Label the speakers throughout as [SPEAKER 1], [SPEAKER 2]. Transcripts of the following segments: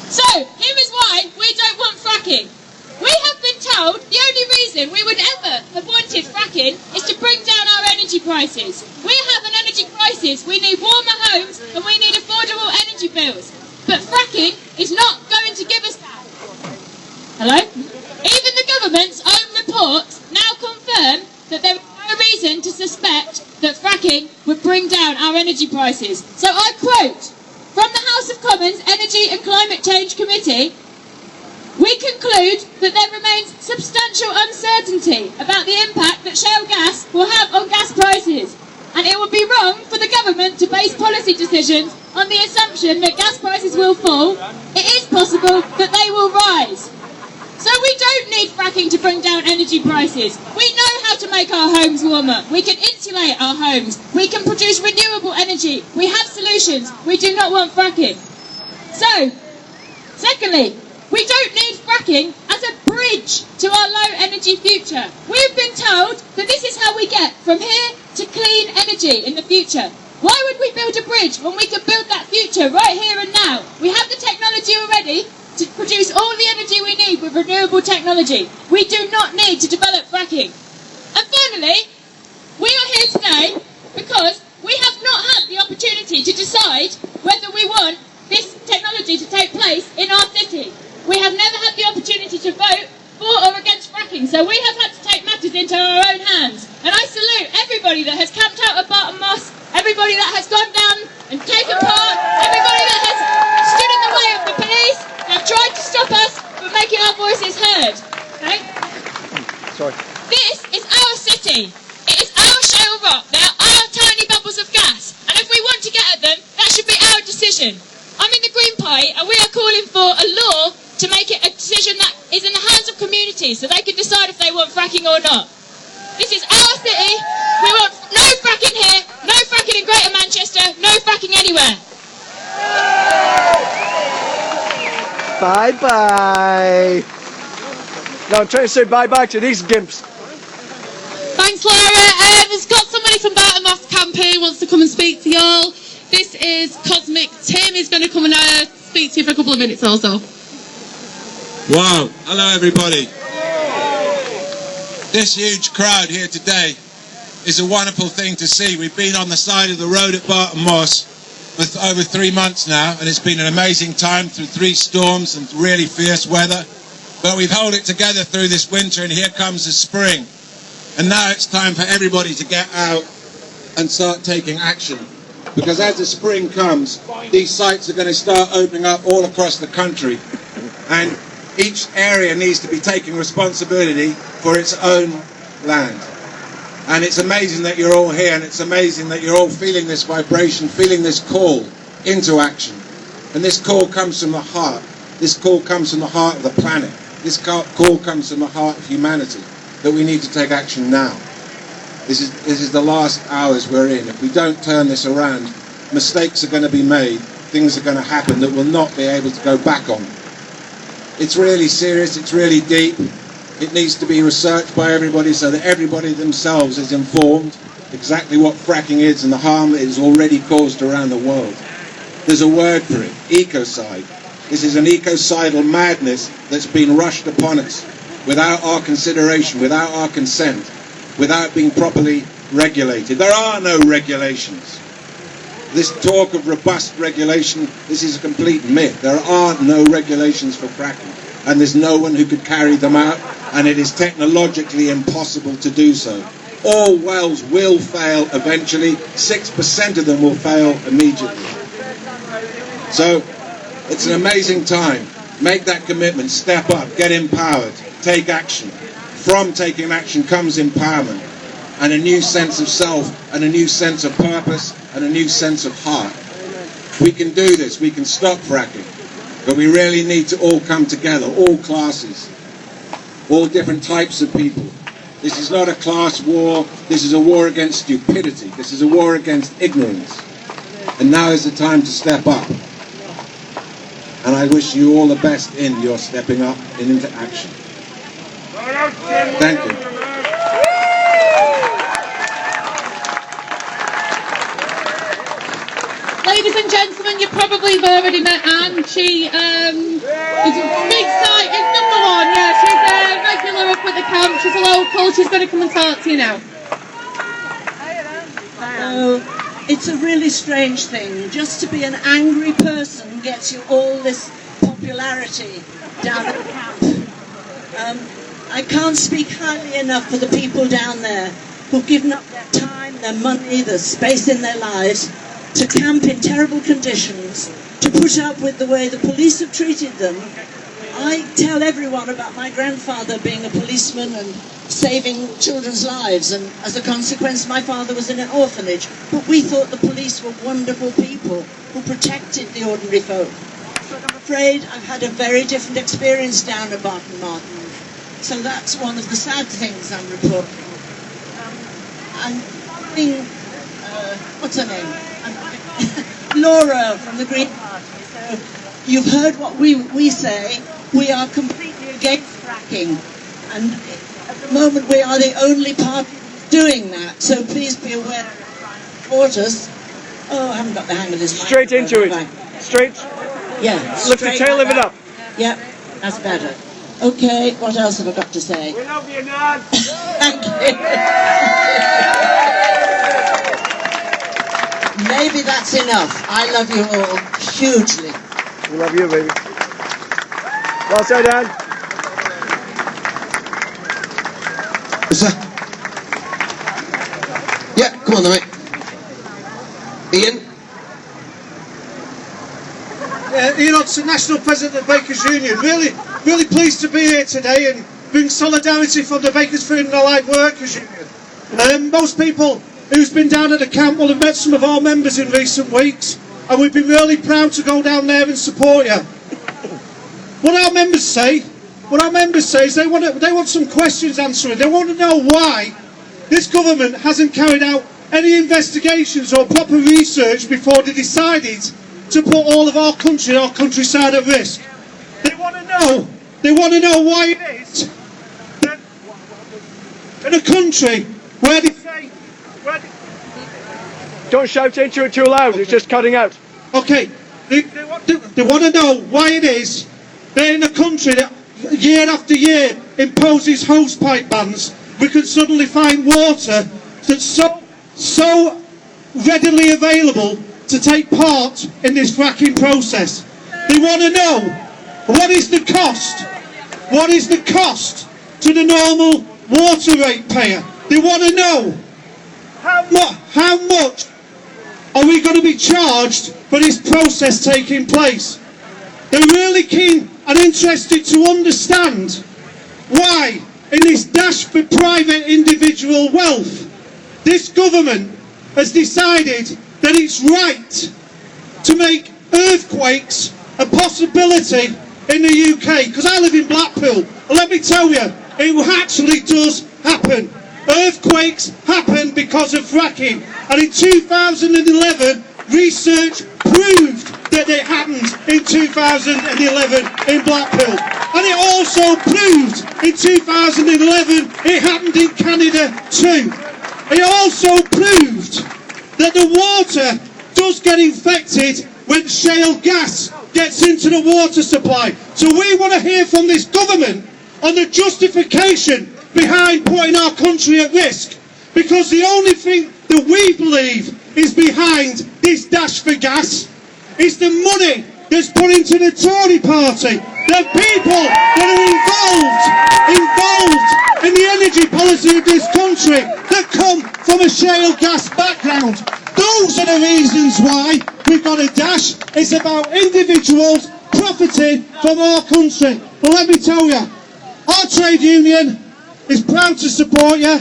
[SPEAKER 1] So, here is why we don't want fracking. We have been told the only reason we would ever have wanted fracking is to bring down our energy prices. We have an energy crisis, we need warmer homes and we need affordable energy bills. But fracking is not going to give us that. Hello? Even the government's own reports now confirm that there is no reason to suspect that fracking would bring down our energy prices. So I quote from the House of Commons Energy and Climate Change Committee, we conclude that there remains substantial uncertainty about the impact that shale gas will have on gas prices, and it would be wrong for the government to base policy decisions on the assumption that gas prices will fall. It is possible that they will rise. So we don't need fracking to bring down energy prices. We know how to make our homes warmer. We can insulate our homes. We can produce renewable energy. We have solutions. We do not want fracking. So, secondly, we don't need fracking as a bridge to our low energy future. We've been told that this is how we get from here to clean energy in the future. Why would we build a bridge when we could build that future right here and now? We have the technology already to produce all the energy we need with renewable technology. We do not need to develop fracking. And finally, we are here today because we have not had the opportunity to decide whether we want this technology to take place in our city. We have never had the opportunity to vote for or against fracking, so we have had to take matters into our own hands. And I salute everybody that has camped out at Barton Moss, everybody that has gone down and taken part, everybody that has stood in the way of the police, and have tried to stop us from making our voices heard. Okay?
[SPEAKER 2] Sorry.
[SPEAKER 1] This is our city. It is our shale rock. They are our tiny bubbles of gas. And if we want to get at them, that should be our decision. I'm in the Green Party, and we are calling for a law to make it a decision that is in the hands of communities so they can decide if they want fracking or not. This is our city. We want no fracking here, no fracking in Greater Manchester, no fracking anywhere.
[SPEAKER 2] Bye-bye. No, I'm trying to say bye-bye to these gimps.
[SPEAKER 3] Thanks, Laura. We've got somebody from Barton Moss camp here who wants to come and speak to y'all. This is Cosmic. Tim is going to come and speak to you for a couple of minutes or so.
[SPEAKER 4] Wow, hello everybody. This huge crowd here today is a wonderful thing to see. We've been on the side of the road at Barton Moss for over 3 months now, and it's been an amazing time through 3 storms and really fierce weather. But we've held it together through this winter, and here comes the spring. And now it's time for everybody to get out and start taking action. Because as the spring comes, these sites are going to start opening up all across the country. And each area needs to be taking responsibility for its own land. And it's amazing that you're all here, and it's amazing that you're all feeling this vibration, feeling this call into action. And this call comes from the heart. This call comes from the heart of the planet. This call comes from the heart of humanity, that we need to take action now. This is the last hours we're in. If we don't turn this around, mistakes are going to be made, things are going to happen that we'll not be able to go back on. It's really serious, it's really deep. It needs to be researched by everybody so that everybody themselves is informed exactly what fracking is and the harm that it has already caused around the world. There's a word for it, ecocide. This is an ecocidal madness that's been rushed upon us without our consideration, without our consent, without being properly regulated. There are no regulations. This talk of robust regulation, this is a complete myth. There are no regulations for fracking, and there's no one who could carry them out, and it is technologically impossible to do so. All wells will fail eventually. 6% of them will fail immediately. So it's an amazing time. Make that commitment, step up, get empowered, take action. From taking action comes empowerment and a new sense of self and a new sense of purpose and a new sense of heart. We can do this, we can stop fracking, but we really need to all come together, all classes, all different types of people. This is not a class war, this is a war against stupidity, this is a war against ignorance. And now is the time to step up. And I wish you all the best in your stepping up and into action. Thank you.
[SPEAKER 3] ladies and gentlemen, you probably have already met Anne. She is big sight, is number one. Yeah, she's regular up at the camp. She's a local. She's going to come and talk to you now.
[SPEAKER 5] It's a really strange thing. Just to be an angry person gets you all this popularity down at the camp. I can't speak highly enough for the people down there who've given up their time, their money, their space in their lives to camp in terrible conditions, to put up with the way the police have treated them. I tell everyone about my grandfather being a policeman and saving children's lives, and as a consequence my father was in an orphanage, but we thought the police were wonderful people who protected the ordinary folk. But I'm afraid I've had a very different experience down at Barton Moss, so that's one of the sad things I'm reporting. I'm following, what's her name? Laura from the Green Party. So you've heard what we say. We are completely against fracking, and at the moment we are the only party doing that, so please be aware of us. Oh, I haven't got the hang of this.
[SPEAKER 2] Straight into it. Straight.
[SPEAKER 5] Yeah.
[SPEAKER 2] Lift the tail of it up.
[SPEAKER 5] Yep, that's better. Okay, what else have I got to say?
[SPEAKER 2] We love you, Nan.
[SPEAKER 5] Thank you. Maybe that's enough. I love you all hugely.
[SPEAKER 2] We love you, baby. Well said, Anne.
[SPEAKER 6] Yeah, come on then, mate. Ian?
[SPEAKER 7] Ian Hodson, National President of Bakers Union. Really pleased to be here today and bring solidarity from the Bakers Food and Allied Workers Union. Most people who's been down at the camp will have met some of our members in recent weeks, and we've been really proud to go down there and support you. What our members say is they want some questions answering. They want to know why this government hasn't carried out any investigations or proper research before they decided to put all of our country, our countryside at risk. They want to know why it is that in a country where they say...
[SPEAKER 2] Don't shout into it too loud, it's just cutting out.
[SPEAKER 7] Okay, they want to know why it is that in a country that year after year imposes hosepipe bans, we can suddenly find water that's so readily available to take part in this fracking process. They want to know, what is the cost? What is the cost to the normal water rate payer? They want to know how much are we going to be charged for this process taking place. They're really keen and interested to understand why, in this dash for private individual wealth, this government has decided that it's right to make earthquakes a possibility in the UK. Because I live in Blackpool, and let me tell you, it actually does happen. Earthquakes happen because of fracking, and in 2011 research proved that it happened in 2011 in Blackpool, and it also proved in 2011 it happened in Canada too. It also proved that the water does get infected when shale gas gets into the water supply. So we want to hear from this government on the justification behind putting our country at risk, because the only thing that we believe is behind this dash for gas is the money that's put into the Tory party, the people that are involved in the energy policy of this country that come from a shale gas background. Those are the reasons why we've got a dash. It's about individuals profiting from our country. But let me tell you, our trade union is proud to support you,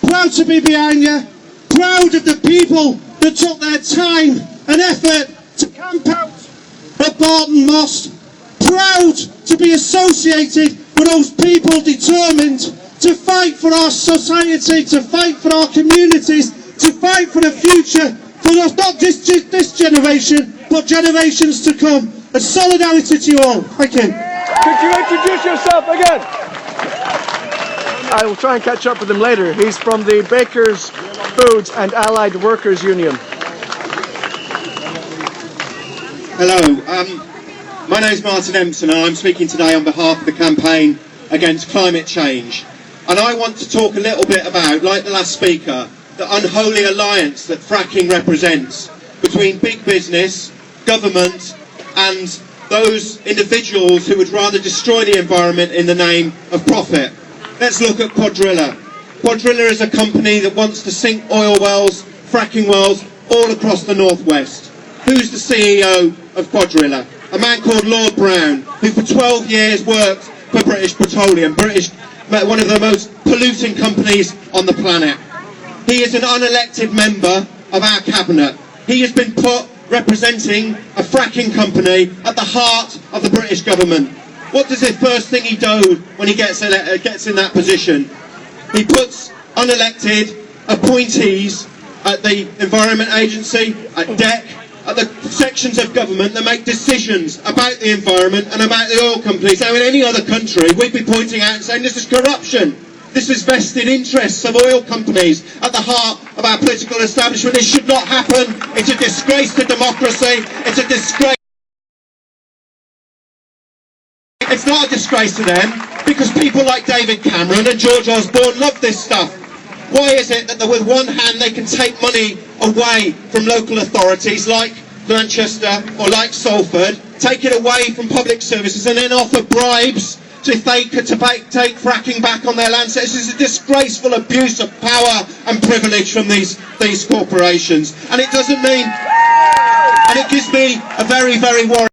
[SPEAKER 7] proud to be behind you, proud of the people that took their time and effort to camp out at Barton Moss, proud to be associated with those people determined to fight for our society, to fight for our communities, to fight for the future, for us, not just this generation, but generations to come. And solidarity to you all. Thank you.
[SPEAKER 2] Could you introduce yourself again? I will try and catch up with him later. He's from the Bakers, Foods and Allied Workers Union.
[SPEAKER 8] Hello, my name's Martin Empson and I'm speaking today on behalf of the campaign against climate change. And I want to talk a little bit about, like the last speaker, the unholy alliance that fracking represents between big business, government and those individuals who would rather destroy the environment in the name of profit. Let's look at Quadrilla. Quadrilla is a company that wants to sink oil wells, fracking wells, all across the northwest. Who's the CEO of Quadrilla? A man called Lord Brown, who for 12 years worked for British Petroleum, one of the most polluting companies on the planet. He is an unelected member of our cabinet. He has been put representing a fracking company at the heart of the British government. What does the first thing he do when he gets in that position? He puts unelected appointees at the Environment Agency, at DEC, at the sections of government that make decisions about the environment and about the oil companies. Now in any other country we'd be pointing out and saying this is corruption. This is vested interests of oil companies at the heart of our political establishment. This should not happen. It's a disgrace to democracy. It's a disgrace. It's not a disgrace to them because people like David Cameron and George Osborne love this stuff. Why is it that with one hand they can take money away from local authorities like Manchester or like Salford, take it away from public services and then offer bribes if they could take fracking back on their land? So this is a disgraceful abuse of power and privilege from these corporations. And it doesn't mean, and it gives me a very, very worrying